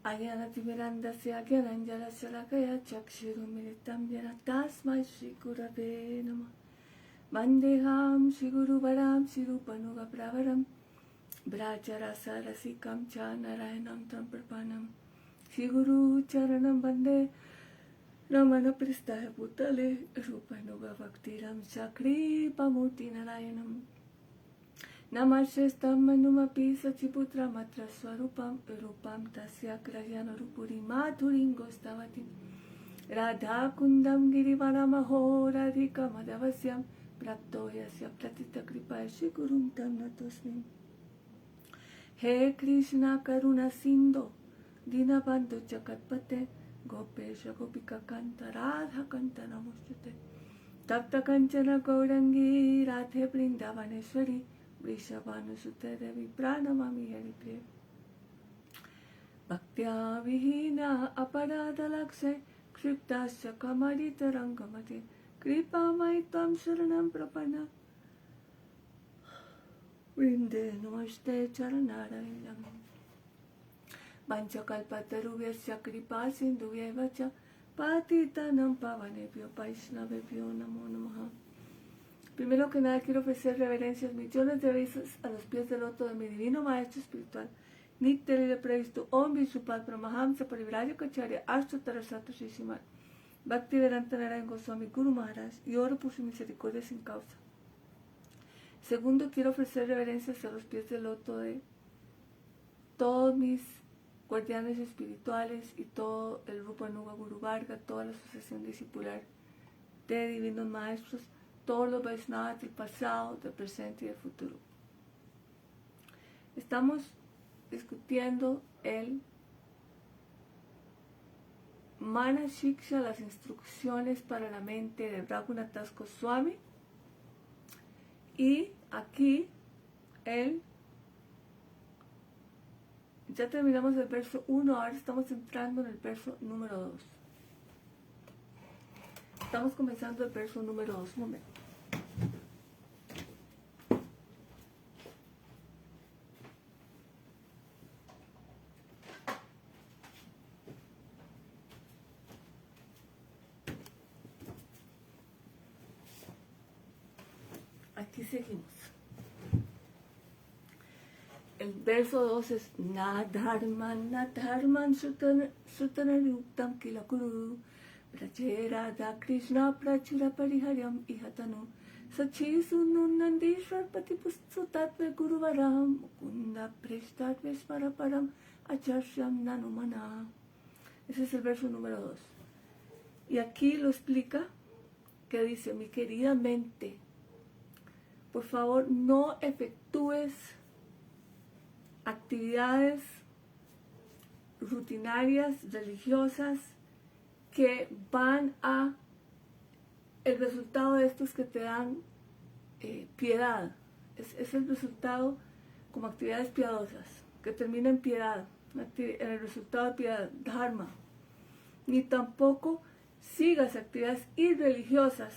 Ayanatimirandasya Gyananjalasya Lakaya Chakshirumiritam Jana Tasmai Shri Gurave Namah Vandeham Shri Guru Varam Shri Rupanuga Pravaram Brajara Rasikam Cha Narayanam Tam Prapanam Shri Guru Charanam Vande Ramana Pristaya Bhutale Rupanuga Bhaktiram Chakri Pamurti Narayanam Namashestam Manumapi Sachiputra Matra Swarupam Rupam Tasya Krayana Rupuri Madhuringo Stavati Radha Kundam Girivaramaho Radhika Madhavasyam Prapto Yasya Pratita Kripa Shri Gurum Tam Natosmi He Krishna Karuna Sindho Dinabandhu Chakatpate Gopesha Gopika Kanta Radha Kanta Namustate Tapta Kanchana Gaurangi Radhe Vrindavaneshwari Vrishabhanusute Devi Pranamami Haripriya Bhaktya Vihina Aparada Lakshe Kriptasya Kamarita Rangamati Kripa Maitam Sharanam Prapana Vrinde Namaste Charanarayam Vanchakalpatarubhyasya Kripa Sindhuvyevacha Patitanam Pavanebhyo Vaishnavebhyo Namo Namaha. Primero que nada quiero ofrecer reverencias, millones de veces a los pies del loto de mi divino maestro espiritual, Nitya Lila Previsto Om Vishupad Paramahamsa Parivraya Kacharya Ashtatara Sato Shishimat Bhaktivedanta Narayan Goswami Guru Maharaj, y oro por su misericordia sin causa. Segundo, quiero ofrecer reverencias a los pies del loto de todos mis guardianes espirituales y todo el Rupa Nuga Guru Varga, toda la asociación discipular de divinos maestros, todos los Vaishnavas del pasado, del presente y del futuro. Estamos discutiendo el Mana Shiksha, las instrucciones para la mente de Raghunath Goswami, y aquí ya terminamos el verso 1, ahora estamos entrando en el verso número 2. Estamos comenzando el verso número 2, un momento. Aquí seguimos. El verso 2 es Nadharman Sutanayuktam Kilakuru Prachera da Krishna Prachura Pariharyam Ihatanu Sachisu Nandishwar Patipusutatve Guruvaram Mukunda Preshtatve Smaraparam Acharsham Nanumana. Ese es el verso número 2. Y aquí lo explica, que dice: mi querida mente, por favor no efectúes actividades rutinarias, religiosas, que van a, el resultado de esto es que te dan piedad, es el resultado como actividades piadosas, que termina en piedad, en el resultado de piedad, dharma, ni tampoco sigas actividades irreligiosas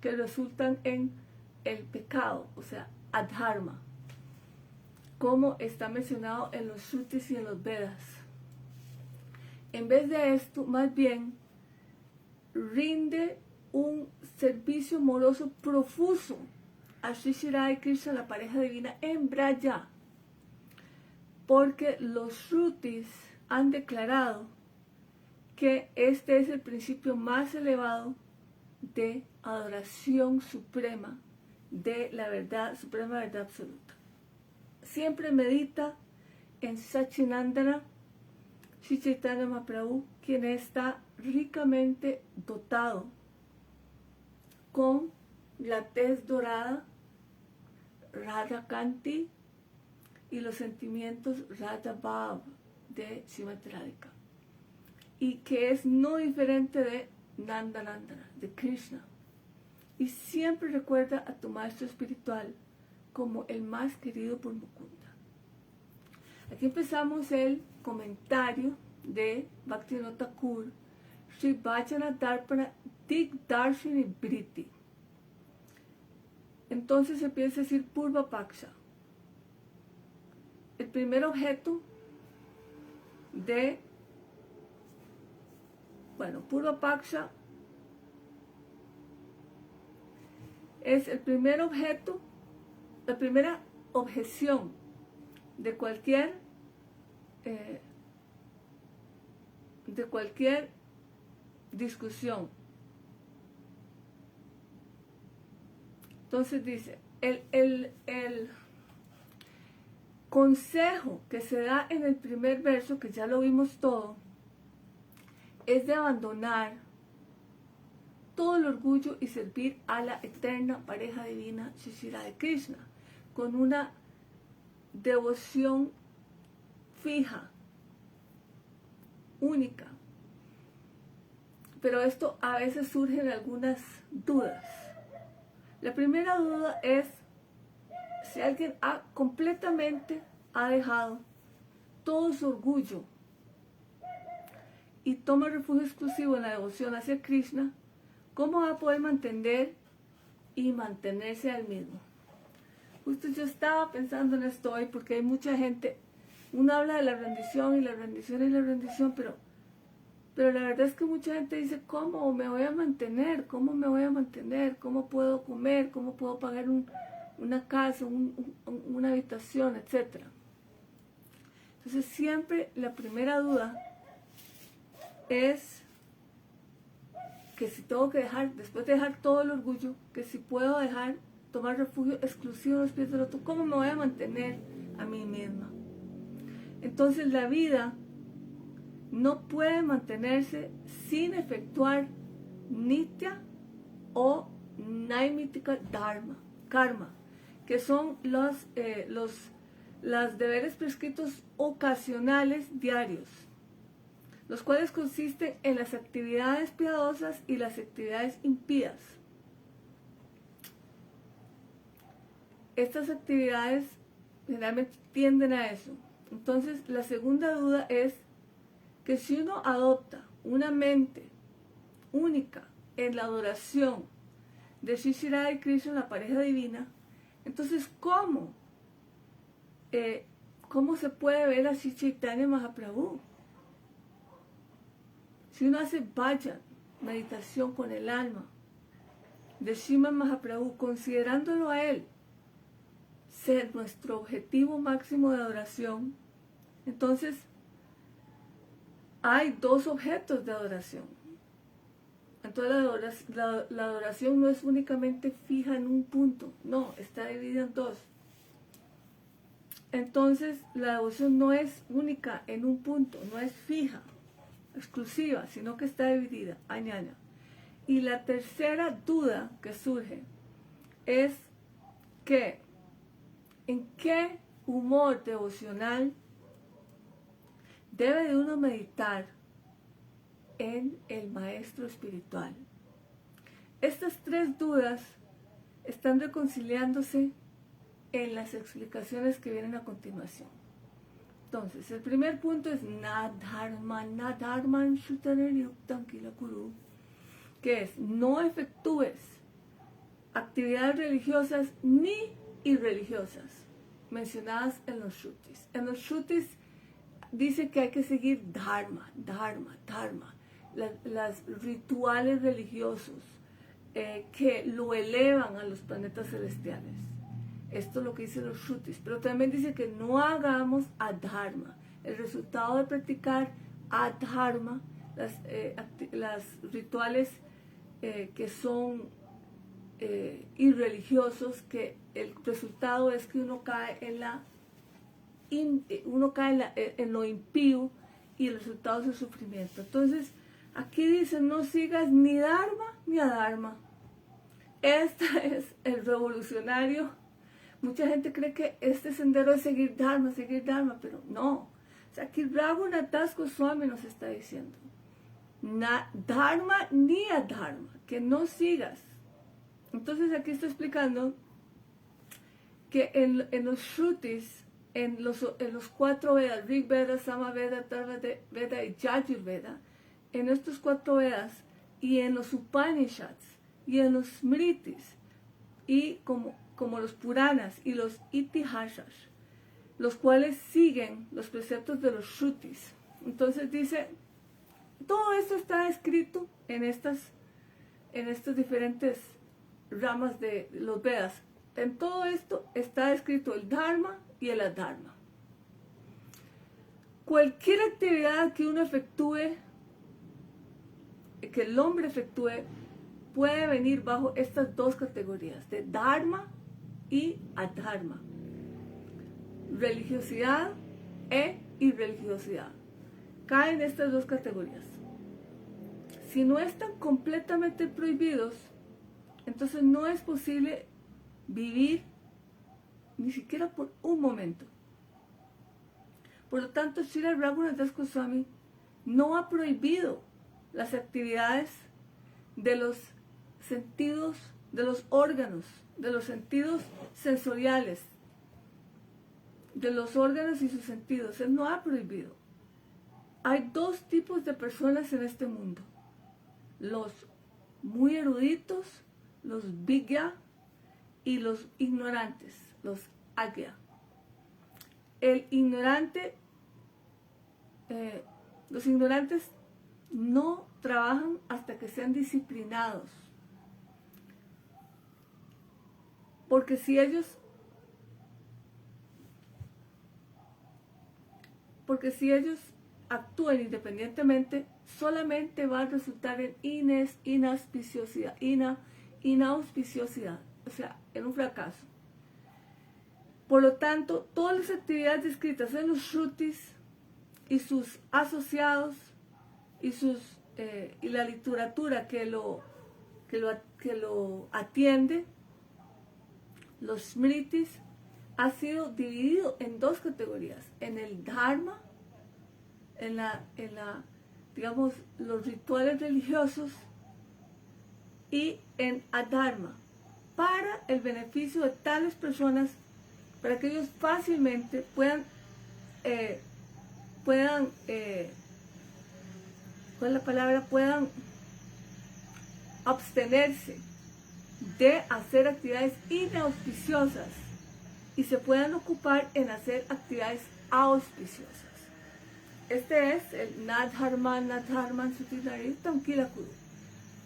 que resultan en el pecado, o sea, adharma, como está mencionado en los Shrutis y en los Vedas. En vez de esto, más bien, rinde un servicio amoroso profuso a Sri Sri Radha y Krishna, la pareja divina, en Braja, porque los Shrutis han declarado que este es el principio más elevado de adoración suprema, de la verdad, suprema verdad absoluta. Siempre medita en Sachinandana Sri Chaitanya Mahaprabhu, quien está ricamente dotado con la tez dorada Radha Kanti y los sentimientos Radha Bhav de Srimati Radhika, y que es no diferente de Nandanandana, de Krishna. Y siempre recuerda a tu maestro espiritual como el más querido por Mukunda. Aquí empezamos el comentario de Bhaktivinoda Thakur, Sri Vachana Darpana Digdarshini Briti. Entonces empieza a decir Purva Paksha. El primer objeto de, bueno, Purva Paksha es el primer objeto, la primera objeción de cualquier discusión. Entonces dice, el consejo que se da en el primer verso, que ya lo vimos todo, es de abandonar todo el orgullo y servir a la eterna pareja divina Sri Sri Radha Krishna, con una devoción fija, única. Pero esto a veces surgen algunas dudas. La primera duda es si alguien completamente ha dejado todo su orgullo y toma refugio exclusivo en la devoción hacia Krishna, ¿cómo va a poder mantener y mantenerse al mismo? Justo yo estaba pensando en esto hoy porque hay mucha gente, uno habla de la rendición y la rendición y la rendición, pero la verdad es que mucha gente dice, ¿cómo me voy a mantener? ¿Cómo me voy a mantener? ¿Cómo puedo comer? ¿Cómo puedo pagar una casa, una habitación, etcétera? Entonces siempre la primera duda es que si tengo que dejar, después de dejar todo el orgullo, que si puedo tomar refugio exclusivo en los pies del otro, ¿cómo me voy a mantener a mí misma? Entonces la vida no puede mantenerse sin efectuar nitya o naimitika dharma, karma, que son los deberes prescritos ocasionales diarios, los cuales consisten en las actividades piadosas y las actividades impías. Estas actividades generalmente tienden a eso. Entonces, la segunda duda es que si uno adopta una mente única en la adoración de Sri Sri Radha y Krishna, la pareja divina, entonces ¿cómo se puede ver a Sri Chaitanya Mahaprabhu? Si uno hace bhajan, meditación con el alma de Sriman Mahaprabhu, considerándolo a él ser nuestro objetivo máximo de adoración, entonces hay dos objetos de adoración. Entonces la adoración no es únicamente fija en un punto, no, está dividida en dos. Entonces la devoción no es única en un punto, no es fija, exclusiva, sino que está dividida, añana. Y la tercera duda que surge es que en qué humor devocional debe de uno meditar en el maestro espiritual. Estas tres dudas están reconciliándose en las explicaciones que vienen a continuación. Entonces, el primer punto es nadharman shutaneryuktam kilakuru, que es no efectúes actividades religiosas ni irreligiosas mencionadas en los shrutis. En los shrutis dice que hay que seguir dharma, las rituales religiosos que lo elevan a los planetas celestiales. Esto es lo que dice los shrutis, pero también dice que no hagamos adharma. El resultado de practicar adharma, las rituales que son irreligiosos, que el resultado es que uno cae en lo impío y el resultado es el sufrimiento. Entonces, aquí dice, no sigas ni dharma ni adharma. Este es el revolucionario. Mucha gente cree que este sendero es seguir dharma, pero no. O sea, aquí Raghunath Goswami nos está diciendo, dharma ni adharma, que no sigas. Entonces aquí está explicando que en los shrutis, en los 4 Vedas, Rig Veda, Sama Veda, Atharva Veda y Yajurveda, en estos 4 Vedas y en los Upanishads y en los Smritis y como los Puranas y los Itihasas, los cuales siguen los preceptos de los Shrutis. Entonces dice, todo esto está escrito en estas diferentes ramas de los Vedas. En todo esto está escrito el Dharma y el Adharma. Cualquier actividad que uno efectúe, que el hombre efectúe, puede venir bajo estas dos categorías, de Dharma y Adharma. Religiosidad e irreligiosidad. Caen estas dos categorías. Si no están completamente prohibidos, entonces no es posible vivir ni siquiera por un momento. Por lo tanto, Srila Raghunath Das Goswami no ha prohibido las actividades de los sentidos, de los órganos, de los sentidos sensoriales, de los órganos y sus sentidos. Él no ha prohibido. Hay dos tipos de personas en este mundo: los muy eruditos, los vigya, y los ignorantes, los agya. Los ignorantes no trabajan hasta que sean disciplinados, porque si ellos actúan independientemente, solamente va a resultar en inauspiciosidad, o sea, en un fracaso. Por lo tanto, todas las actividades descritas en los Shrutis y sus asociados y la literatura que lo atiende, los Smritis, ha sido dividido en dos categorías: en el Dharma, digamos, los rituales religiosos, y en Adharma, para el beneficio de tales personas, para que ellos fácilmente puedan abstenerse de hacer actividades inauspiciosas y se puedan ocupar en hacer actividades auspiciosas. Este es el Nadharman Sutilarir Tamkila Kuru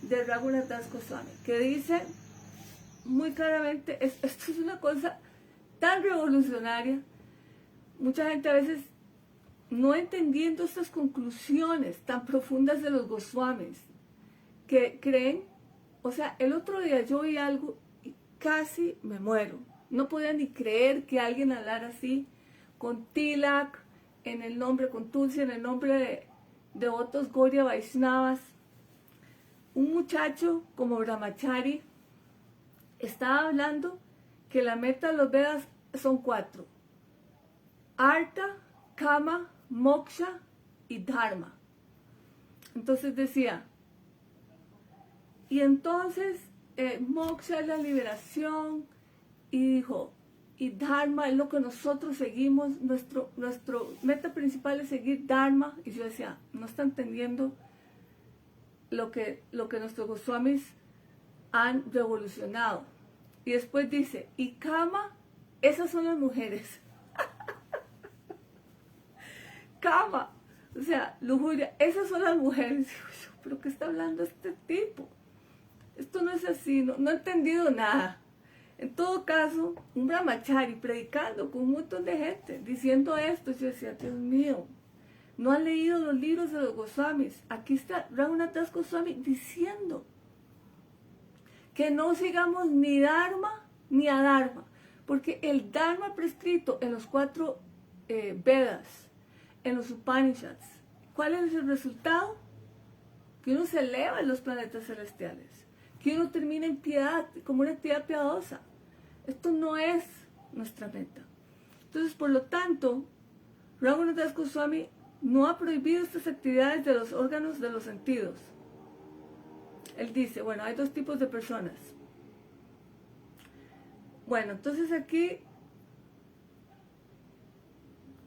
de Raghunath Das Goswami, que dice muy claramente, esto es una cosa tan revolucionaria. Mucha gente a veces, no entendiendo estas conclusiones tan profundas de los Goswamis, que creen, o sea, el otro día yo vi algo y casi me muero. No podía ni creer que alguien hablara así, con Tilak en el nombre, con Tulsi en el nombre de devotos Gaudiya Vaishnavas. Un muchacho como Brahmachari estaba hablando que la meta de los Vedas son 4: Artha, Kama, Moksha y Dharma. Entonces decía, y entonces Moksha es la liberación, y dijo, y Dharma es lo que nosotros seguimos, nuestro meta principal es seguir Dharma. Y yo decía, no está entendiendo lo que nuestros Goswamis han revolucionado. Y después dice, y Kama, esas son las mujeres. Kama, o sea, lujuria, esas son las mujeres. ¿Pero qué está hablando este tipo? Esto no es así, no he entendido nada. En todo caso, un brahmachari predicando con un montón de gente, diciendo esto, yo decía, Dios mío, no han leído los libros de los Goswamis. Aquí está Raghunath Das Goswami diciendo que no sigamos ni Dharma ni Adharma, porque el Dharma prescrito en los 4 Vedas, en los Upanishads, ¿cuál es el resultado? Que uno se eleva en los planetas celestiales, que uno termina en piedad, como una actividad piadosa. Esto no es nuestra meta. Entonces, por lo tanto, Raghunath Das Goswami no ha prohibido estas actividades de los órganos de los sentidos. Él dice, bueno, hay 2 tipos de personas. Bueno, entonces aquí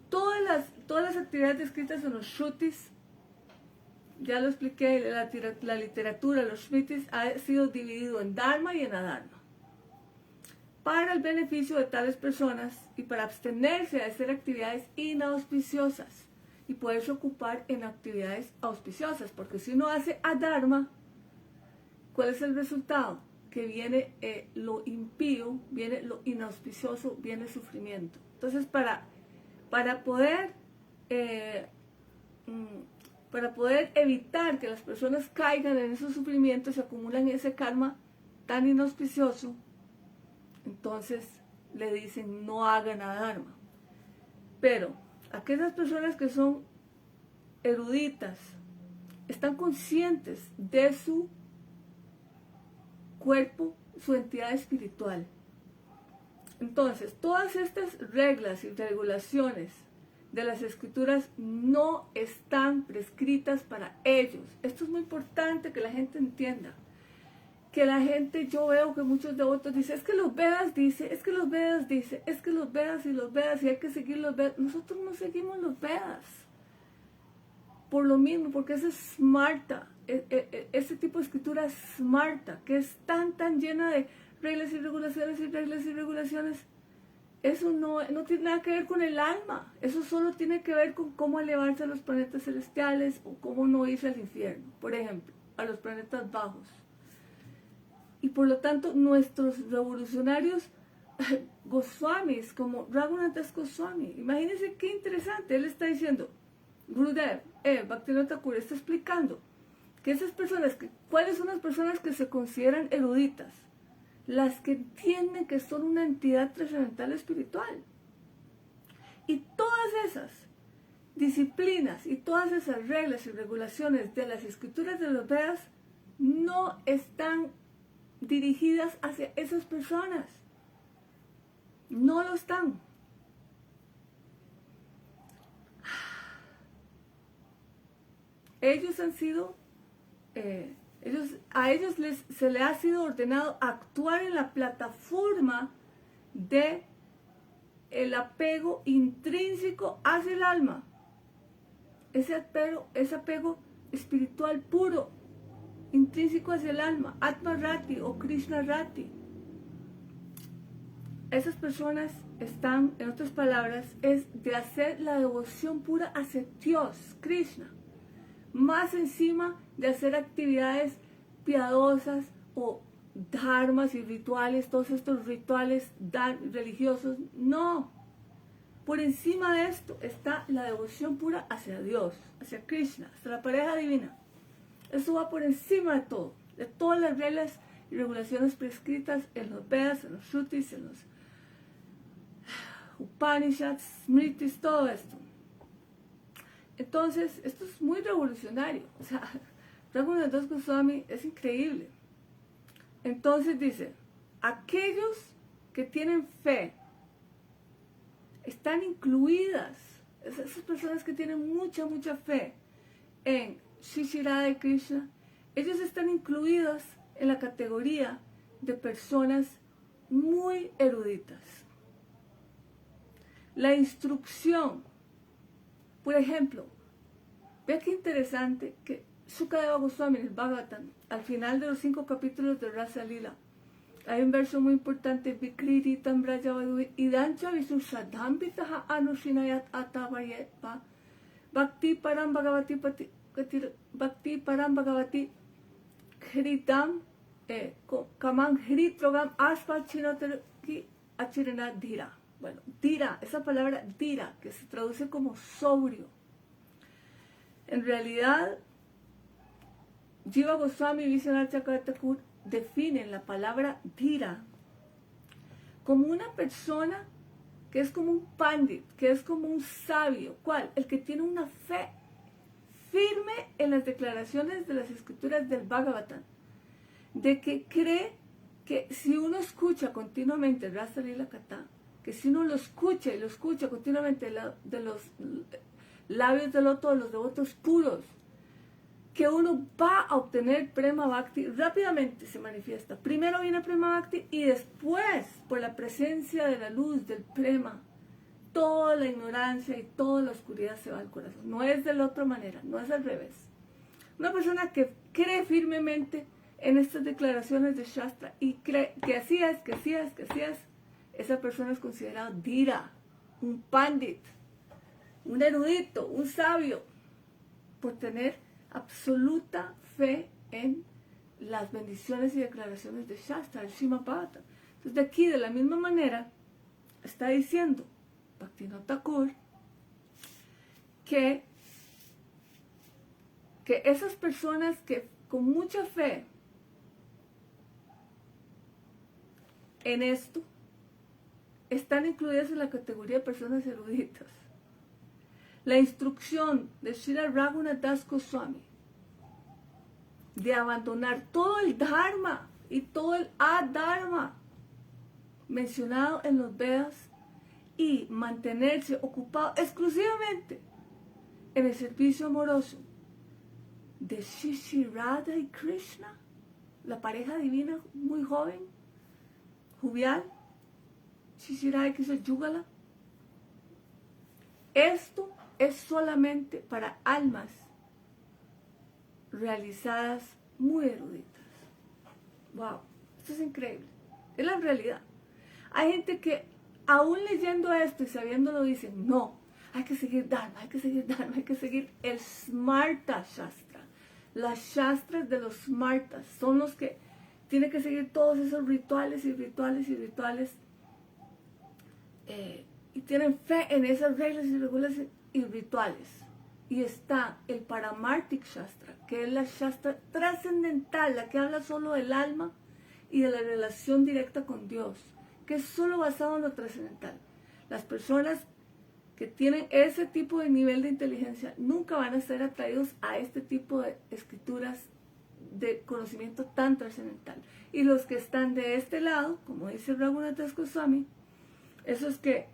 todas las actividades descritas en los Shrutis, ya lo expliqué, la literatura, los Shrutis, ha sido dividido en Dharma y en Adharma, para el beneficio de tales personas y para abstenerse de hacer actividades inauspiciosas. y poderse ocupar en actividades auspiciosas, porque si uno hace adharma, ¿cuál es el resultado? Que viene lo impío, viene lo inauspicioso, viene el sufrimiento. Entonces, para poder evitar que las personas caigan en esos sufrimientos y acumulan ese karma tan inauspicioso, entonces le dicen no hagan adharma. Pero aquellas personas que son eruditas, están conscientes de su cuerpo, su entidad espiritual. Entonces, todas estas reglas y regulaciones de las escrituras no están prescritas para ellos. Esto es muy importante que la gente entienda. Que la gente, yo veo que muchos devotos dicen, es que los Vedas dice, es que los Vedas dice, es que los Vedas y hay que seguir los Vedas. Nosotros no seguimos los Vedas. Por lo mismo, porque esa es smarta, ese tipo de escritura es smarta, que es tan llena de reglas y regulaciones, eso no tiene nada que ver con el alma, eso solo tiene que ver con cómo elevarse a los planetas celestiales o cómo no irse al infierno, por ejemplo, a los planetas bajos. Y por lo tanto, nuestros revolucionarios Goswamis, como Raghunath Das Goswami, imagínense qué interesante, él está diciendo, Gurudev, Bhaktivinoda Thakur está explicando que esas personas, ¿cuáles son las personas que se consideran eruditas? Las que entienden que son una entidad trascendental espiritual. Y todas esas disciplinas y todas esas reglas y regulaciones de las escrituras de los Vedas no están dirigidas hacia esas personas. No lo están. Ellos han sido, a ellos se les ha sido ordenado actuar en la plataforma de el apego intrínseco hacia el alma. Ese apego espiritual puro, intrínseco hacia el alma, Atma Rati o Krishna Rati. Esas personas están, en otras palabras, es de hacer la devoción pura hacia Dios, Krishna, más encima de hacer actividades piadosas o dharmas y rituales, todos estos rituales religiosos. No, por encima de esto está la devoción pura hacia Dios, hacia Krishna, hacia la pareja divina. Eso va por encima de todas las reglas y regulaciones prescritas en los Vedas, en los Shrutis, en los Upanishads, Smritis, todo esto. Entonces, esto es muy revolucionario. O sea, Raghunath Das Goswami es increíble. Entonces dice, aquellos que tienen fe están incluidas, esas personas que tienen mucha fe en Shri Radha y Krishna, ellos están incluidos en la categoría de personas muy eruditas. La instrucción, por ejemplo, vea qué interesante que Sukadeva Goswami en el Bhagavatam, al final de los 5 capítulos de Rasa Lila, hay un verso muy importante, Vikriti Tambrajavadu Idancha Visusadhambitaha Anushinayat Atavayepa Bhakti Param Bhagavati Hritam Kaman Hritrogam Ashpa Chinoterki Achirena Dhira. Bueno, Dhira, esa palabra Dhira, que se traduce como sobrio. En realidad, Jiva Goswami y Vishwanath Chakravarti Thakur definen la palabra Dhira como una persona que es como un pandit, que es como un sabio. ¿Cuál? El que tiene una fe firme en las declaraciones de las escrituras del Bhagavatam, de que cree que si uno escucha continuamente Rasa Lila Katha, que si uno lo escucha y lo escucha continuamente de los labios de los devotos puros, que uno va a obtener Prema Bhakti, rápidamente se manifiesta. Primero viene Prema Bhakti y después, por la presencia de la luz del Prema, toda la ignorancia y toda la oscuridad se va al corazón. No es de la otra manera, no es al revés. Una persona que cree firmemente en estas declaraciones de Shastra y cree que así es, esa persona es considerada Dhira, un Pandit. un erudito, un sabio, por tener absoluta fe en las bendiciones y declaraciones de Shastra, el Srimad Bhagavatam. Entonces de aquí, de la misma manera, está diciendo Bhaktivinoda Thakur que esas personas que con mucha fe en esto están incluidas en la categoría de personas eruditas. La instrucción de Srila Raghunath Das Goswami de abandonar todo el Dharma y todo el Adharma mencionado en los Vedas y mantenerse ocupado exclusivamente en el servicio amoroso de Shri Radha y Krishna, la pareja divina muy joven, jovial, Shri Radha y Krishna Yugala. Esto es solamente para almas realizadas muy eruditas. Wow, esto es increíble, es la realidad. Hay gente que aún leyendo esto y sabiéndolo dicen, no, hay que seguir Dharma, hay que seguir Dharma, hay que seguir el Smarta Shastra. Las Shastras de los Smartas son los que tienen que seguir todos esos rituales y rituales y rituales y tienen fe en esas reglas y reglas y rituales. Y está el Paramartik Shastra, que es la Shastra trascendental, la que habla solo del alma y de la relación directa con Dios, que es solo basado en lo trascendental. Las personas que tienen ese tipo de nivel de inteligencia nunca van a ser atraídos a este tipo de escrituras de conocimiento tan trascendental. Y los que están de este lado, como dice Raghunath Das Goswami, esos que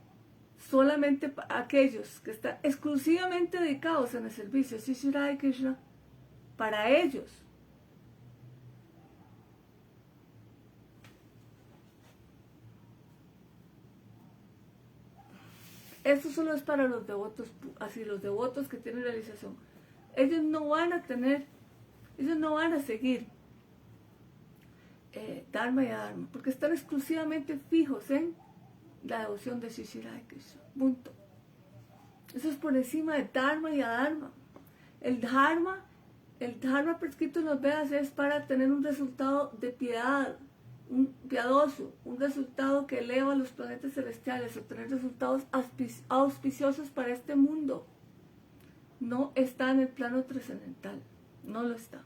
solamente aquellos que están exclusivamente dedicados en el servicio de Shri Radha y Krishna, para ellos esto solo es para los devotos, así los devotos que tienen realización. Ellos no van a tener, ellos no van a seguir Dharma y Adharma, porque están exclusivamente fijos en la devoción de Shri Radha y Krishna. Punto. Eso es por encima de Dharma y Adharma. El Dharma prescrito en los Vedas es para tener un resultado de piedad, un piadoso, un resultado que eleva a los planetas celestiales, obtener resultados auspiciosos para este mundo. No está en el plano trascendental, no lo está.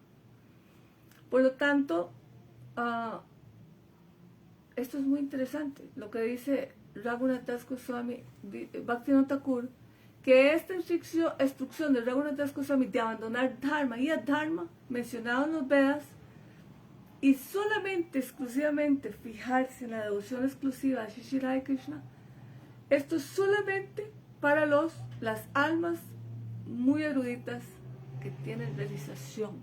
Por lo tanto, esto es muy interesante, lo que dice Raghunath Das Goswami, Bhaktivinoda Thakur, que esta instrucción de Raghunath Das Goswami de abandonar Dharma y Adharma, mencionado en los Vedas, y solamente, exclusivamente, fijarse en la devoción exclusiva de Shri Radha y Krishna, esto es solamente para las almas muy eruditas que tienen realización.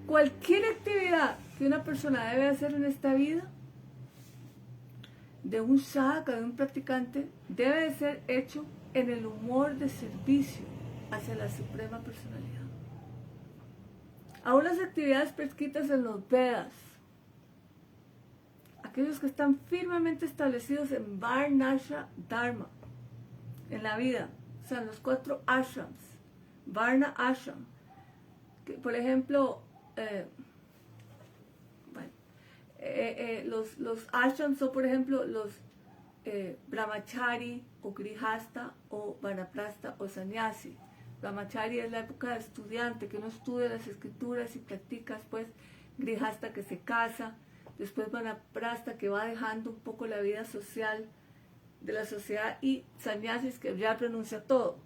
Cualquier actividad que una persona debe hacer en esta vida, de un sadhaka, de un practicante, debe de ser hecho en el humor de servicio hacia la Suprema Personalidad. Aún las actividades prescritas en los Vedas, aquellos que están firmemente establecidos en Varnashra Dharma, en la vida, o sea, en los 4 ashrams, Varna Ashram, que, por ejemplo, los ashrams son, por ejemplo, los brahmachari o grihasta o vanaprastha o sannyasi. Brahmachari es la época de estudiante, que no estudia las escrituras y practica, pues grihasta que se casa, después vanaprastha que va dejando un poco la vida social de la sociedad, y sannyasis que ya renuncia a todo.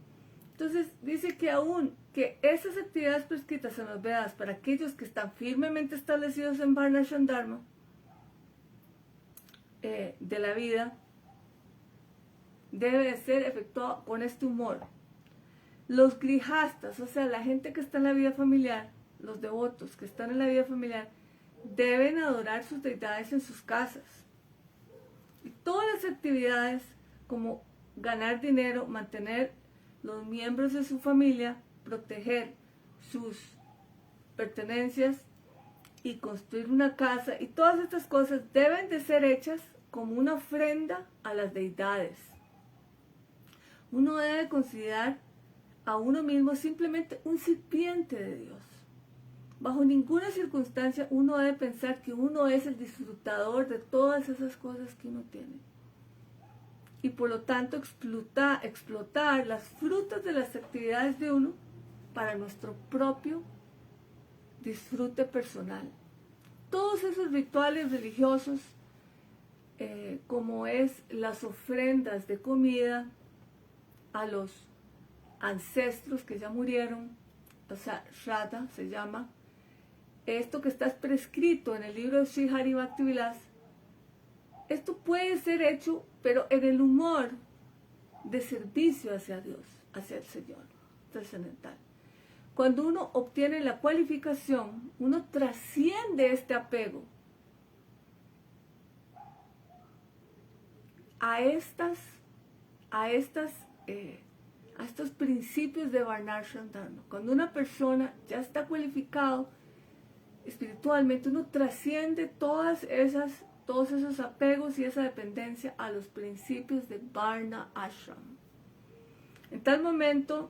Entonces dice que aún que esas actividades prescritas en los Vedas para aquellos que están firmemente establecidos en Varnashram Dharma de la vida, debe de ser efectuado con este humor. Los grihastas, o sea, la gente que está en la vida familiar, los devotos que están en la vida familiar, deben adorar sus deidades en sus casas. Y todas las actividades como ganar dinero, mantener los miembros de su familia, proteger sus pertenencias y construir una casa, y todas estas cosas deben de ser hechas como una ofrenda a las deidades. Uno debe considerar a uno mismo simplemente un sirviente de Dios. Bajo ninguna circunstancia uno debe pensar que uno es el disfrutador de todas esas cosas que uno tiene. Y por lo tanto explotar las frutas de las actividades de uno para nuestro propio disfrute personal. Todos esos rituales religiosos, como es las ofrendas de comida a los ancestros que ya murieron, o sea, Shraddha se llama, esto que está prescrito en el libro de Sri Hari Bhaktivilas, esto puede ser hecho, pero en el humor de servicio hacia Dios, hacia el Señor trascendental. Cuando uno obtiene la cualificación, uno trasciende este apego a estos principios de Varnashram Dharma. Cuando una persona ya está cualificado espiritualmente, uno trasciende todos esos apegos y esa dependencia a los principios de Varna Ashram. En tal momento,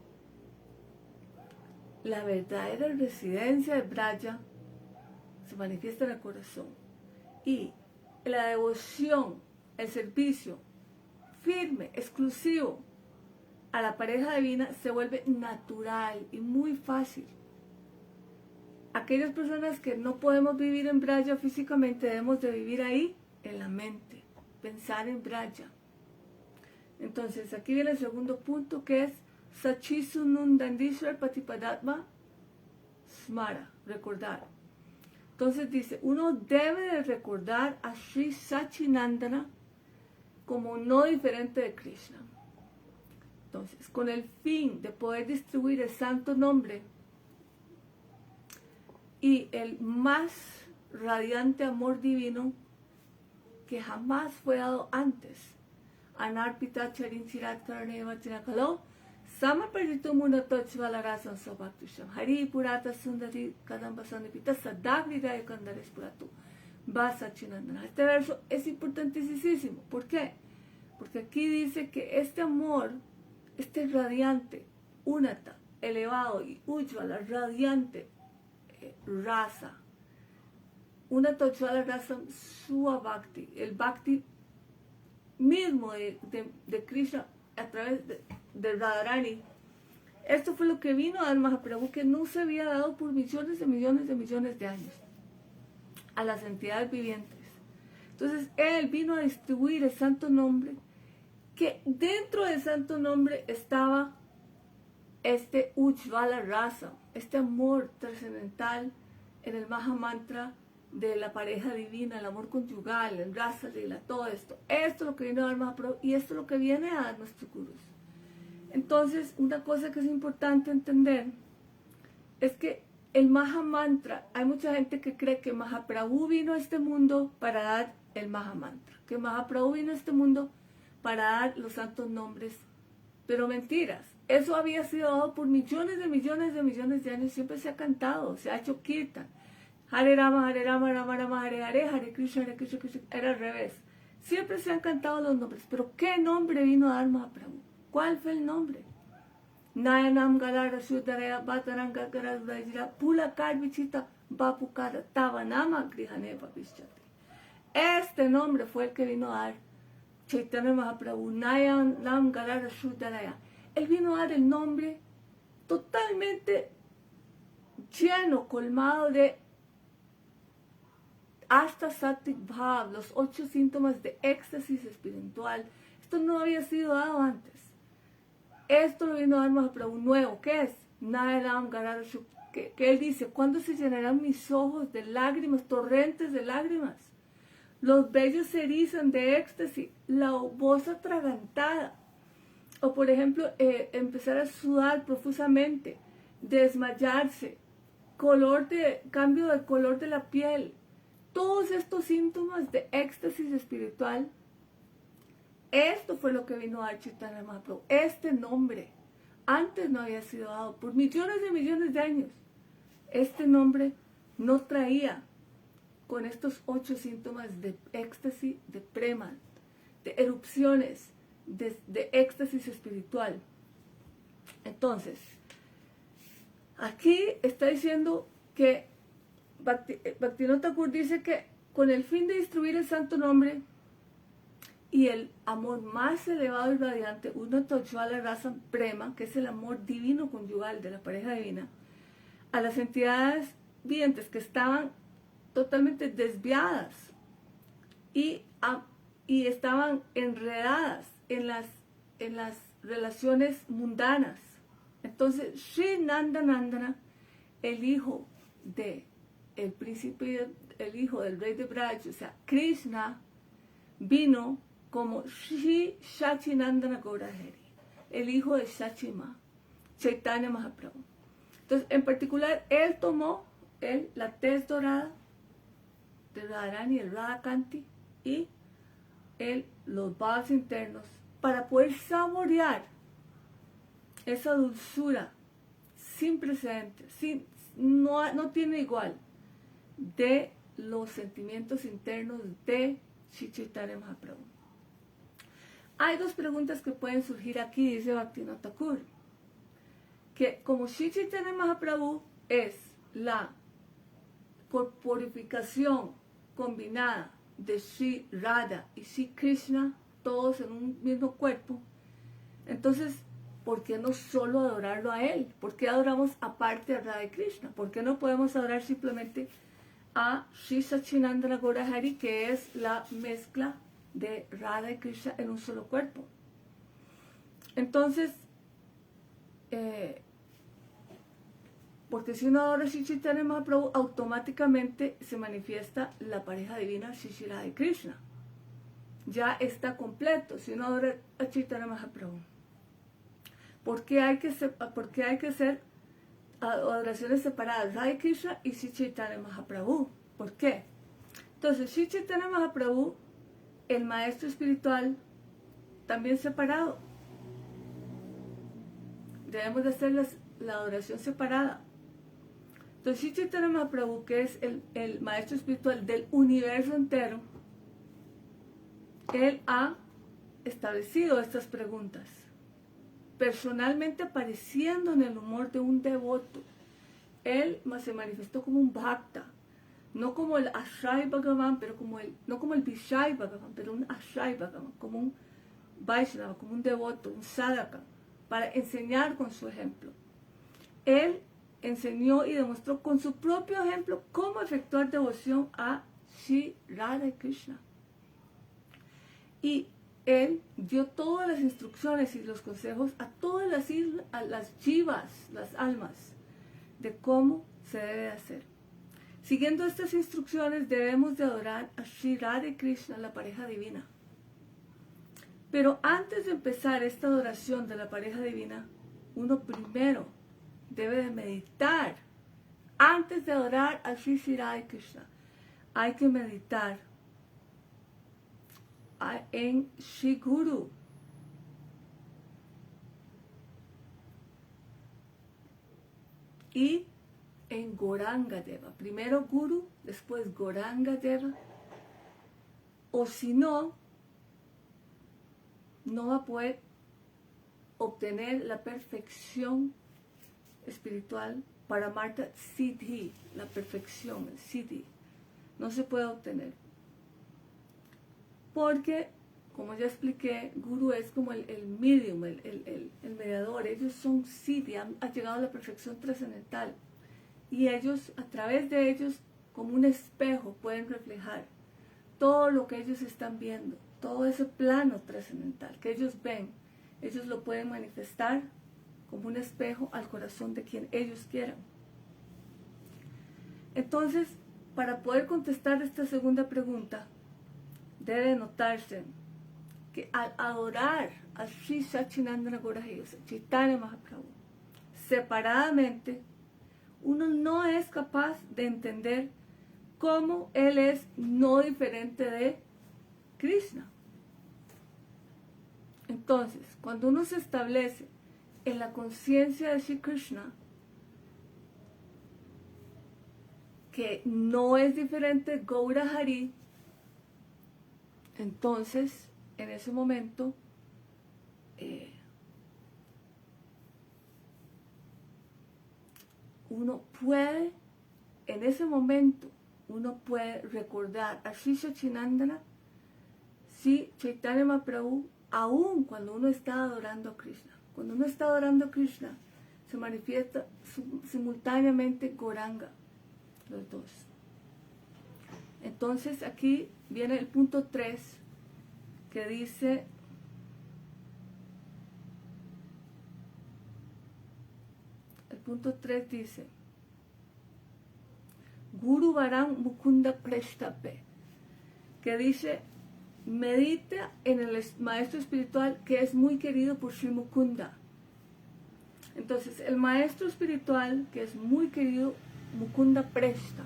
la verdadera residencia de Braja se manifiesta en el corazón y la devoción, el servicio firme, exclusivo a la pareja divina se vuelve natural y muy fácil. Aquellas personas que no podemos vivir en Braja físicamente, debemos de vivir ahí en la mente, pensar en Braja. Entonces aquí viene el segundo punto, que es Sachisunundandishwar Patipadatma Smara, recordar. Entonces dice, uno debe de recordar a Sri Sachinandana como no diferente de Krishna. Entonces, con el fin de poder distribuir el santo nombre y el más radiante amor divino que jamás fue dado antes. Anarpita charin chirat karneva chinakalo samaparitu munatochvalarasan sabaktusham hari purata sundari kadambasanipita sadagridaya kandares puratu basa chinandana. Este verso es importantísimo. ¿Por qué? Porque aquí dice que este amor, este radiante, unata, elevado y ujjvala, radiante, rasa, una tochvala rasa sua bhakti, el bhakti mismo de Krishna a través de Radharani. Esto fue lo que vino a dar Mahaprabhu, que no se había dado por millones de años a las entidades vivientes. Entonces él vino a distribuir el santo nombre, que dentro del santo nombre estaba este Ujjvala Rasa, este amor trascendental en el Mahamantra de la pareja divina, el amor conyugal, el Rasa Lila, todo esto. Esto es lo que viene a dar Mahaprabhu y esto es lo que viene a dar nuestro Gurus. Entonces, una cosa que es importante entender es que el Mahamantra, hay mucha gente que cree que Mahaprabhu vino a este mundo para dar el Mahamantra, que Mahaprabhu vino a este mundo para dar los santos nombres, pero mentiras. Eso había sido dado por millones de años, siempre se ha cantado, se ha hecho kirtan. Hare Rama, Rama Rama, Hare Hare, Hare Krishna, Krishna, era al revés. Siempre se han cantado los nombres, pero ¿qué nombre vino a dar Mahaprabhu? ¿Cuál fue el nombre? Nayanam Galara Shuddharaya Bhataranga Garadurajira Pula Karvichita Bapukara Tavanama Grihane Papishyate. Este nombre fue el que vino a dar Chaitanya Mahaprabhu, Nayanam Galara Shuddharaya. Él vino a dar el nombre totalmente lleno, colmado de hasta Sattvic Bhav, los 8 síntomas de éxtasis espiritual. Esto no había sido dado antes. Esto lo vino a dar Mahaprabhu nuevo. ¿Qué es? Nayaram Galara Shuddharaya. Que él dice, ¿cuándo se llenarán mis ojos de lágrimas, torrentes de lágrimas? Los vellos se erizan de éxtasis, la voz atragantada. O por ejemplo, empezar a sudar profusamente, desmayarse, cambio de color de la piel. Todos estos síntomas de éxtasis espiritual, esto fue lo que vino a dar Chaitanya Mahaprabhu. Este nombre antes no había sido dado por millones de años. Este nombre no traía con estos 8 síntomas de éxtasis, de prema, de erupciones, de éxtasis espiritual. Entonces, aquí está diciendo que Bhaktivinoda Thakur dice que con el fin de distribuir el santo nombre y el amor más elevado y radiante, Una Tojjvala Rasa Prema, que es el amor divino conyugal de la pareja divina, a las entidades vivientes que estaban totalmente desviadas y estaban enredadas en las relaciones mundanas. Entonces, Sri Nandanandana, el hijo del príncipe, el hijo del rey de Braj, o sea, Krishna, vino como Sri Sachinandana Gaurahari, el hijo de Sachima, Chaitanya Mahaprabhu. Entonces, en particular, él tomó la tez dorada de Radharani, el Radhakanti, y los bhavas internos, para poder saborear esa dulzura sin precedentes, no tiene igual, de los sentimientos internos de Sri Chaitanya Mahaprabhu. Hay dos preguntas que pueden surgir aquí, dice Bhaktivinoda Thakur, que como Sri Chaitanya Mahaprabhu es la corporificación combinada de Sri Radha y Sri Krishna, todos en un mismo cuerpo, entonces, ¿por qué no solo adorarlo a él? ¿Por qué adoramos aparte a Radha y Krishna? ¿Por qué no podemos adorar simplemente a Sri Sachinandana Gaurahari, que es la mezcla de Radha y Krishna en un solo cuerpo? Entonces, porque si uno adora a Sri Chaitanya Mahaprabhu, automáticamente se manifiesta la pareja divina Sri Radha y Krishna. Ya está completo si uno adora a Chaitanya Mahaprabhu. ¿Por qué hay que hacer adoraciones separadas? Radha y Krishna y Sri Chaitanya Mahaprabhu. ¿Por qué? Entonces, Sri Chaitanya Mahaprabhu, el maestro espiritual, también separado. Debemos de hacer la adoración separada. Entonces, Sri Chaitanya Mahaprabhu, que es el maestro espiritual del universo entero, él ha establecido estas preguntas, personalmente apareciendo en el humor de un devoto. Él se manifestó como un bhakta, no como el Ashray Bhagavan, pero no como el Vishai Bhagavan, pero un Ashray Bhagavan, como un Vaishnava, como un devoto, un sadhaka, para enseñar con su ejemplo. Él enseñó y demostró con su propio ejemplo cómo efectuar devoción a Sri Radha y Krishna. Y él dio todas las instrucciones y los consejos a todas las jivas, las almas, de cómo se debe hacer. Siguiendo estas instrucciones debemos de adorar a Sri Radha y Krishna, la pareja divina. Pero antes de empezar esta adoración de la pareja divina, uno primero debe de meditar. Antes de adorar a Sri Radha y Krishna, hay que meditar en Shri Guru. Y en Gauranga Deva. Primero Guru, después Gauranga Deva. O si no, no va a poder obtener la perfección espiritual para Marta Siddhi, la perfección, el Siddhi. No se puede obtener. Porque, como ya expliqué, Guru es como el medium, el mediador. Ellos son Siddhi, han llegado a la perfección trascendental. Y ellos, a través de ellos, como un espejo, pueden reflejar todo lo que ellos están viendo, todo ese plano trascendental que ellos ven. Ellos lo pueden manifestar como un espejo al corazón de quien ellos quieran. Entonces, para poder contestar esta segunda pregunta, debe notarse que al adorar a Sri Sachinandana Gaurahari, Chaitanya Mahaprabhu, separadamente, uno no es capaz de entender cómo él es no diferente de Krishna. Entonces, cuando uno se establece en la conciencia de Sri Krishna, que no es diferente de Gaurahari, entonces, en ese momento, uno puede, en ese momento, uno puede recordar a Sri Sachinandana, sí, Chaitanya Mahaprabhu, aún cuando uno está adorando a Krishna. Cuando uno está adorando a Krishna, se manifiesta simultáneamente Gauranga, los dos. Entonces aquí viene el punto 3, que dice, el punto 3 dice, Guru Varam Mukunda Preshtape, que dice, medita en el maestro espiritual que es muy querido por Sri Mukunda. Entonces, el maestro espiritual que es muy querido, Mukunda Presta,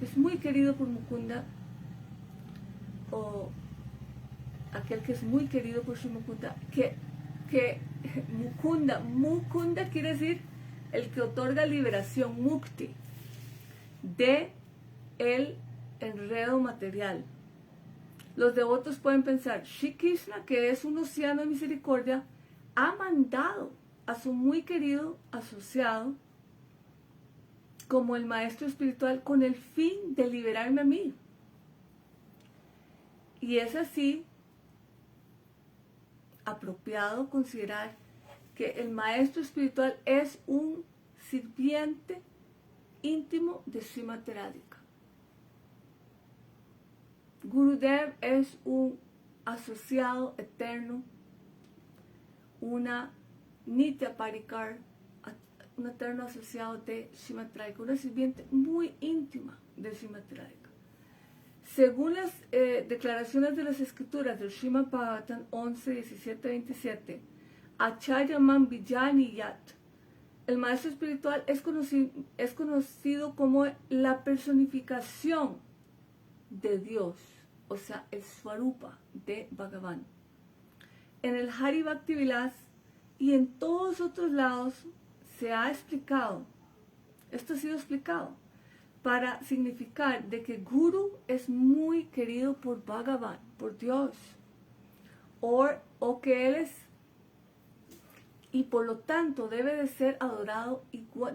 es muy querido por Mukunda, o aquel que es muy querido por Sri Mukunda, que Mukunda quiere decir el que otorga liberación, Mukti, de el enredo material. Los devotos pueden pensar, Shri Krishna, que es un océano de misericordia, ha mandado a su muy querido asociado como el maestro espiritual con el fin de liberarme a mí. Y es así apropiado considerar que el maestro espiritual es un sirviente íntimo de Srimati Radhika. Gurudev es un asociado eterno, una Nitya Parikar, un eterno asociado de Srimati Radhika, una sirviente muy íntima de Srimati Radhika. Según las declaraciones de las escrituras del Srimad Bhagavatam 11, 17, 27, Acharya Man Vijani Yat, el maestro espiritual es conocido como la personificación de Dios, o sea, el Swarupa de Bhagavan. En el Hari Bhakti Vilas y en todos otros lados se ha explicado, esto ha sido explicado, para significar de que Guru es muy querido por Bhagavan, por Dios, o que Él es, y por lo tanto debe de ser adorado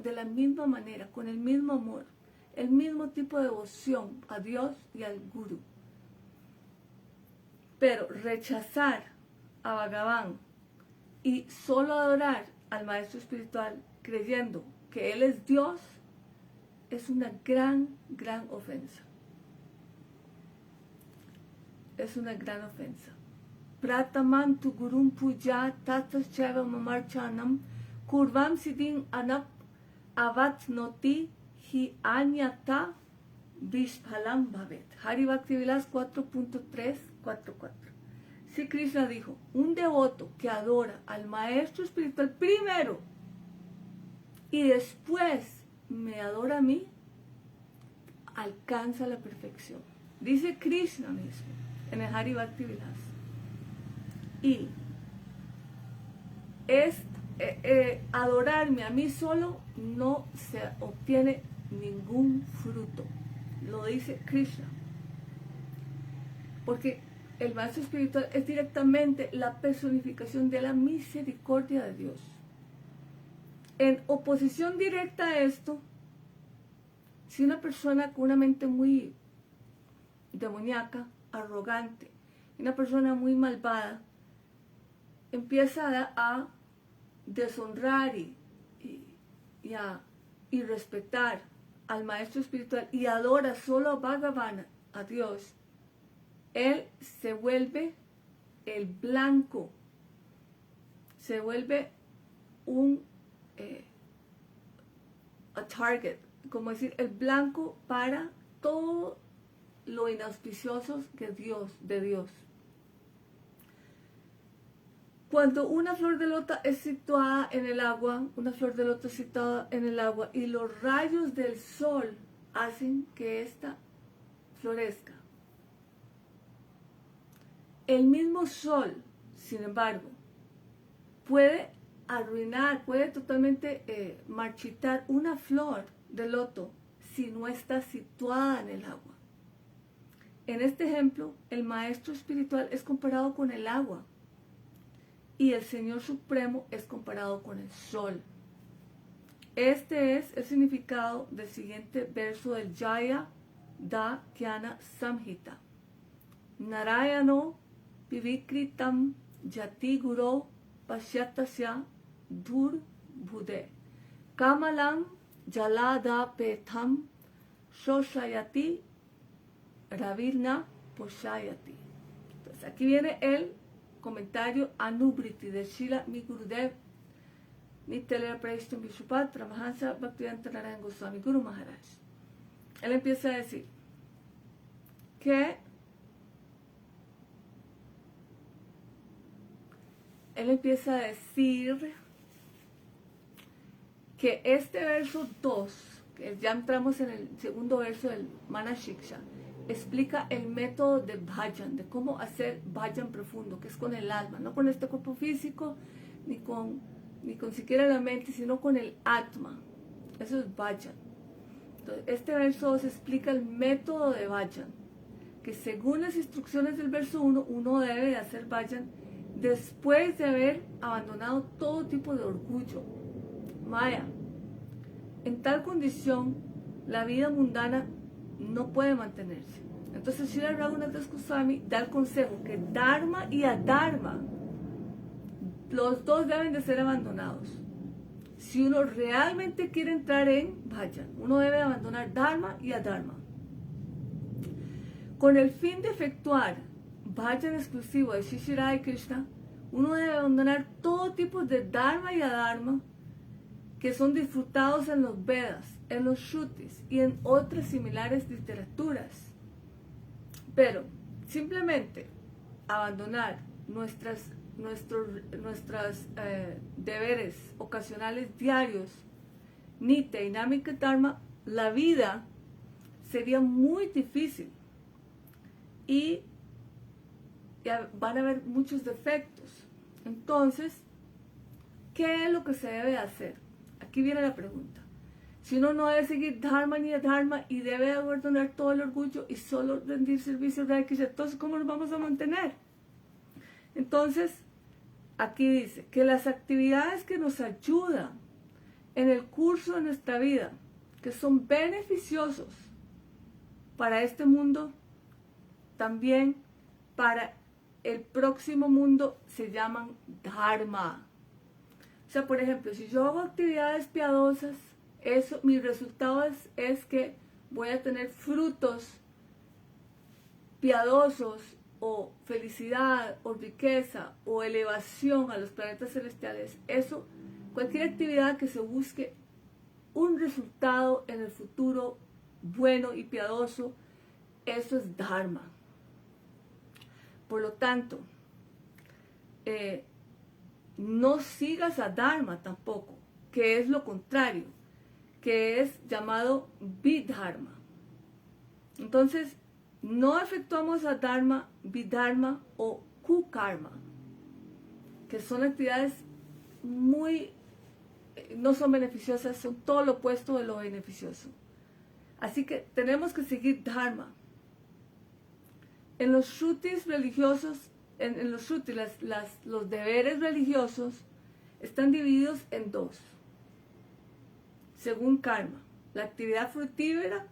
de la misma manera, con el mismo amor, el mismo tipo de devoción a Dios y al Guru. Pero rechazar a Bhagavan y solo adorar al maestro espiritual creyendo que Él es Dios, es una gran ofensa. Es una gran ofensa. Prataman tu gurum puja tatas cheva mamarchanam kurvam siddhim anap avatnoti hi anyata vishphalam bhavet. Hari Bhakti Vilas 4.344. Sri Krishna dijo, un devoto que adora al maestro espiritual primero y después me adora a mí, alcanza la perfección. Dice Krishna mismo en el Hari Bhakti Vilas. Y es adorarme a mí solo no se obtiene ningún fruto. Lo dice Krishna. Porque el maestro espiritual es directamente la personificación de la misericordia de Dios. En oposición directa a esto, si una persona con una mente muy demoníaca, arrogante, una persona muy malvada, empieza a deshonrar y a irrespetar al maestro espiritual y adora solo a Bhagavan, a Dios, él se vuelve el blanco, se vuelve un a target, como decir, el blanco para todo lo inauspicioso de Dios. Cuando una flor de loto es situada en el agua, y los rayos del sol hacen que ésta florezca. El mismo sol, sin embargo, puede arruinar, puede totalmente marchitar una flor de loto si no está situada en el agua. En este ejemplo, el maestro espiritual es comparado con el agua. y el Señor Supremo es comparado con el sol. Este es el significado del siguiente verso del Jaya Dhyana Samhita. Narayano Vivikritam Yati Guru Pasyatasya Dur Bhude Kamalam Jalada Petham Shoshayati Ravirna Poshayati. Entonces aquí viene el comentario Anubriti de Srila Mi Gurudev Nitya Prashtam Vishwapat Ramahansa Bhaktivedanta Narayana Goswami Guru Maharaj. Él empieza a decir que este verso 2, que ya entramos en el segundo verso del Manashiksha, explica el método de bhajan, de cómo hacer bhajan profundo, que es con el alma, no con este cuerpo físico, ni con siquiera la mente, sino con el atma. Eso es bhajan. Entonces, este verso 2 explica el método de bhajan, que según las instrucciones del verso 1, uno debe de hacer bhajan después de haber abandonado todo tipo de orgullo, maya. En tal condición, la vida mundana no puede mantenerse. Entonces, Srila Raghunath Das Goswami da el consejo que Dharma y Adharma, los dos deben de ser abandonados. Si uno realmente quiere entrar en bhajan, uno debe abandonar Dharma y Adharma. Con el fin de efectuar bhajan exclusivo de Shri Shri Radha Krishna, uno debe abandonar todo tipo de Dharma y Adharma que son disfrutados en los Vedas, en los Shrutis y en otras similares literaturas. Pero simplemente abandonar nuestros deberes ocasionales diarios, Nitya y Namika Dharma, la vida sería muy difícil y van a haber muchos defectos. Entonces, ¿qué es lo que se debe hacer? Aquí viene la pregunta. Si uno no debe seguir Dharma ni Adharma y debe abandonar todo el orgullo y solo rendir servicio a Radha Krishna, entonces ¿cómo nos vamos a mantener? Entonces, aquí dice que las actividades que nos ayudan en el curso de nuestra vida, que son beneficiosos para este mundo, también para el próximo mundo, se llaman Dharma. O sea, por ejemplo, si yo hago actividades piadosas, mi resultado es que voy a tener frutos piadosos, o felicidad, o riqueza, o elevación a los planetas celestiales. Eso, cualquier actividad que se busque un resultado en el futuro bueno y piadoso, eso es Dharma. Por lo tanto, no sigas a Dharma tampoco, que es lo contrario, que es llamado Vidharma. Entonces, no efectuamos a Dharma, Vidharma o Kukarma, que son actividades no son beneficiosas, son todo lo opuesto de lo beneficioso. Así que tenemos que seguir Dharma. En los Shrutis religiosos, en los Shrutis, los deberes religiosos están divididos en dos, según karma: la actividad fructífera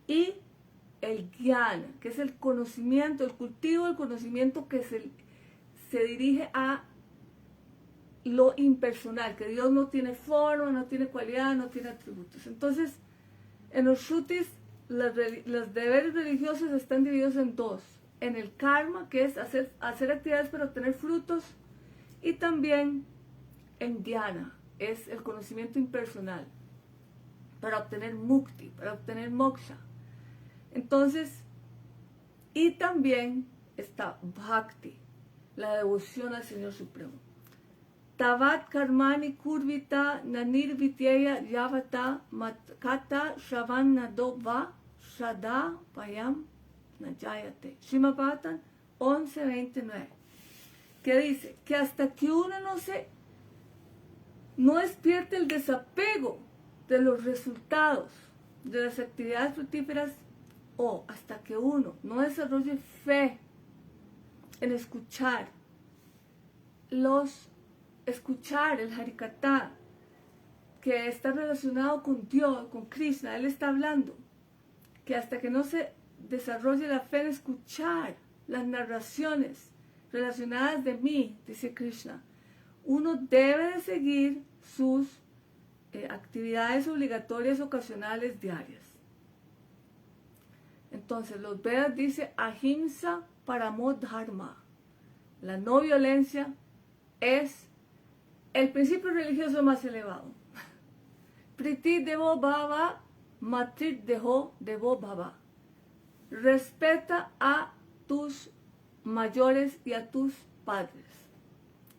y el jnana, que es el conocimiento, el cultivo del conocimiento que se dirige a lo impersonal, que Dios no tiene forma, no tiene cualidad, no tiene atributos. Entonces, en los Shrutis, los deberes religiosos están divididos en dos: en el karma, que es hacer actividades para obtener frutos, y también en dhyana, es el conocimiento impersonal, para obtener mukti, para obtener moksha. Entonces, y también está bhakti, la devoción al Señor Supremo. Tavat karmani kurvita nanir vityeya yavata matkata shravanado va shraddha payam najayate. Srimad Bhagavatam 11:29, que dice que hasta que uno no despierte el desapego de los resultados de las actividades fructíferas, o hasta que uno no desarrolle fe en escuchar el Harikata, que está relacionado con Dios, con Krishna. Él está hablando que hasta que no se desarrolle la fe en escuchar las narraciones relacionadas de mí, dice Krishna, uno debe de seguir sus actividades obligatorias ocasionales diarias. Entonces los Vedas dice ahimsa paramo dharma. La no violencia es el principio religioso más elevado. Priti devo bhava, matrit deho devo bhava. Respeta a tus mayores y a tus padres.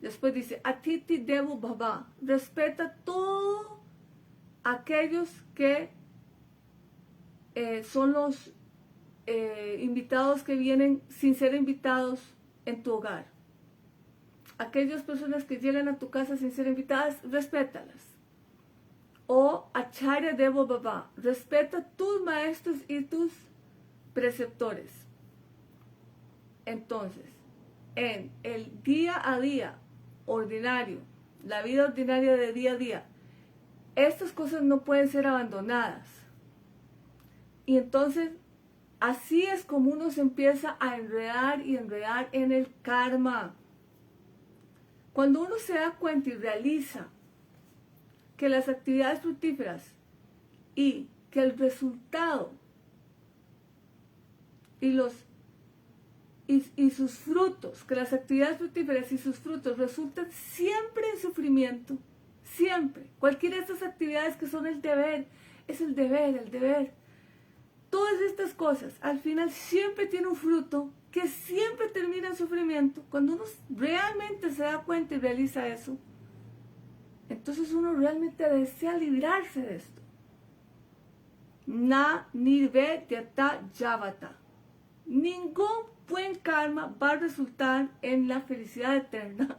Después dice atiti devo bhava. Respeta a todos aquellos que son los invitados que vienen sin ser invitados en tu hogar. Aquellas personas que llegan a tu casa sin ser invitadas, respétalas. O acharya devo bhava, respeta tus maestros y tus preceptores. Entonces, en el día a día ordinario, la vida ordinaria de día a día, estas cosas no pueden ser abandonadas. Y entonces, así es como uno se empieza a enredar y enredar en el karma. Cuando uno se da cuenta y realiza que las actividades fructíferas y que el resultado y sus frutos, que las actividades fructíferas y sus frutos resultan siempre en sufrimiento, siempre. Cualquiera de estas actividades que son el deber, es el deber. Todas estas cosas al final siempre tienen un fruto que siempre termina en sufrimiento. Cuando uno realmente se da cuenta y realiza eso, entonces uno realmente desea librarse de esto. Na nirve yata yavata. Ningún buen karma va a resultar en la felicidad eterna.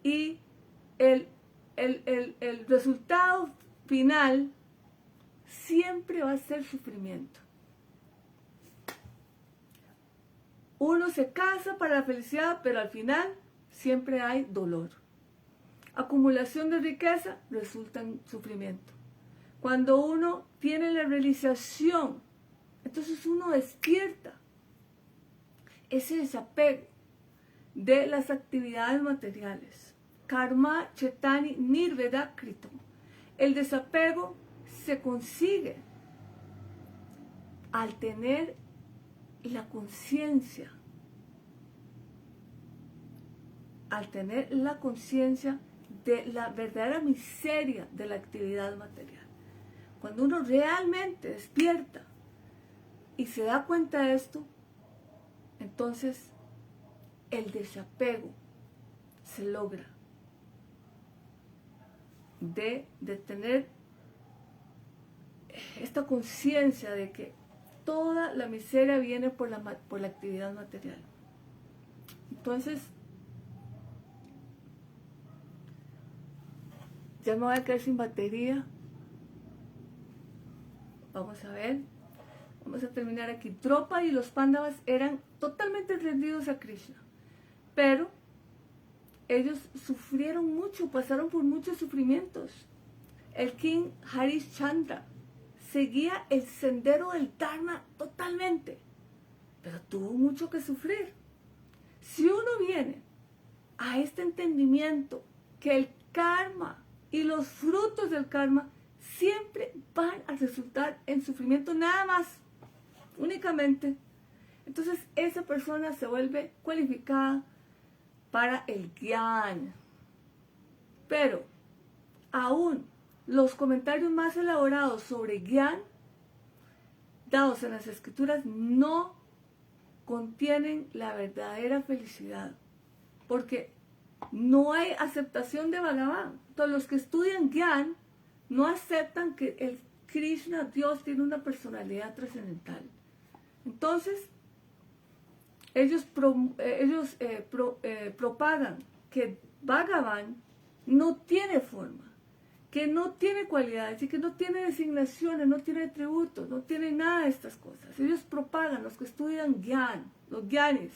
Y el resultado final siempre va a ser sufrimiento. Uno se casa para la felicidad, pero al final siempre hay dolor. Acumulación de riqueza resulta en sufrimiento. Cuando uno tiene la realización, entonces uno despierta ese desapego de las actividades materiales. Karma chetani nirveda krito. El desapego se consigue al tener la conciencia, de la verdadera miseria de la actividad material. Cuando uno realmente despierta y se da cuenta de esto, entonces el desapego se logra de tener esta conciencia de que toda la miseria viene por la actividad material. Entonces, ya me voy a quedar sin batería. Vamos a ver. Vamos a terminar aquí. Dropa y los Pándavas eran totalmente rendidos a Krishna. Pero ellos sufrieron mucho, pasaron por muchos sufrimientos. El king Harishchandra seguía el sendero del Dharma totalmente, pero tuvo mucho que sufrir. Si uno viene a este entendimiento que el karma y los frutos del karma siempre van a resultar en sufrimiento, nada más, únicamente, entonces esa persona se vuelve cualificada para el Gyan. Pero aún los comentarios más elaborados sobre Gyan dados en las escrituras no contienen la verdadera felicidad, porque no hay aceptación de Bhagavan. Todos los que estudian Gyan no aceptan que el Krishna, Dios, tiene una personalidad trascendental. Entonces, ellos propagan que Bhagavan no tiene forma, que no tiene cualidades y que no tiene designaciones, no tiene atributos, no tiene nada de estas cosas. Ellos propagan, los que estudian Gyan, los Gyanis,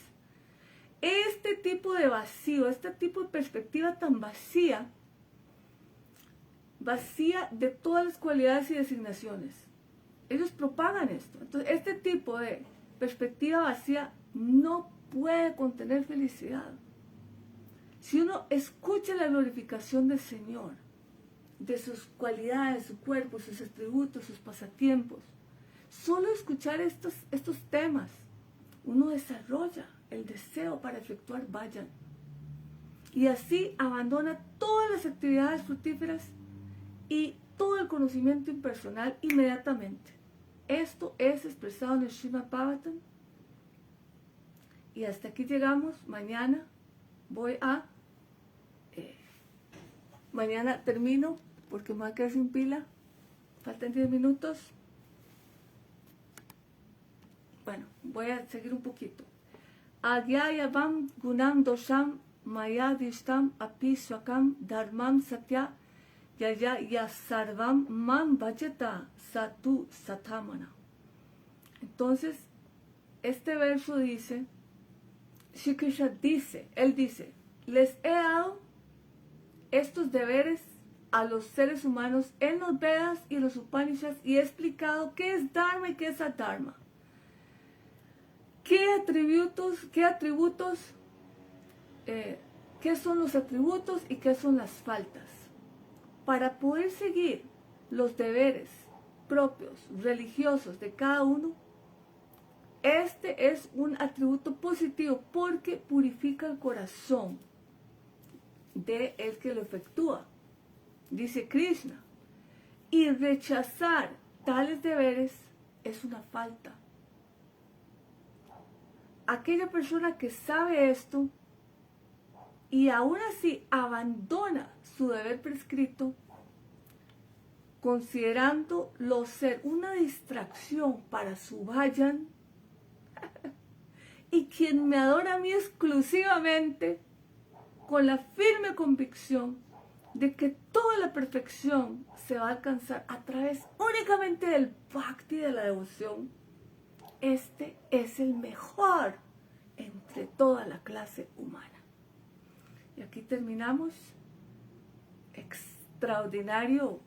este tipo de vacío, este tipo de perspectiva tan vacía de todas las cualidades y designaciones. Ellos propagan esto. Entonces, este tipo de perspectiva vacía no puede contener felicidad. Si uno escucha la glorificación del Señor, de sus cualidades, su cuerpo, sus atributos, sus pasatiempos, solo escuchar estos temas, uno desarrolla el deseo para efectuar vayan. Y así abandona todas las actividades fructíferas y todo el conocimiento impersonal inmediatamente. Esto es expresado en el Srimad Bhagavatam. Y hasta aquí llegamos. Mañana mañana termino porque me voy a quedar sin pila. Faltan 10 minutos. Bueno, voy a seguir un poquito. Agyayavam gunam dosham mayadishtam apiswakam dharmam satya yaya yasarvam mam vajata satu satamana. Entonces, este verso dice, Shri Krishna dice, él dice, les he dado estos deberes a los seres humanos en los Vedas y los Upanishads y he explicado qué es Dharma y qué es Adharma. ¿Qué son los atributos y qué son las faltas? Para poder seguir los deberes propios, religiosos de cada uno, este es un atributo positivo porque purifica el corazón de el que lo efectúa, dice Krishna. Y rechazar tales deberes es una falta. Aquella persona que sabe esto y aún así abandona su deber prescrito, considerándolo ser una distracción para su vayan, y quien me adora a mí exclusivamente, con la firme convicción de que toda la perfección se va a alcanzar a través únicamente del bhakti, de la devoción, este es el mejor entre toda la clase humana. Y aquí terminamos. Extraordinario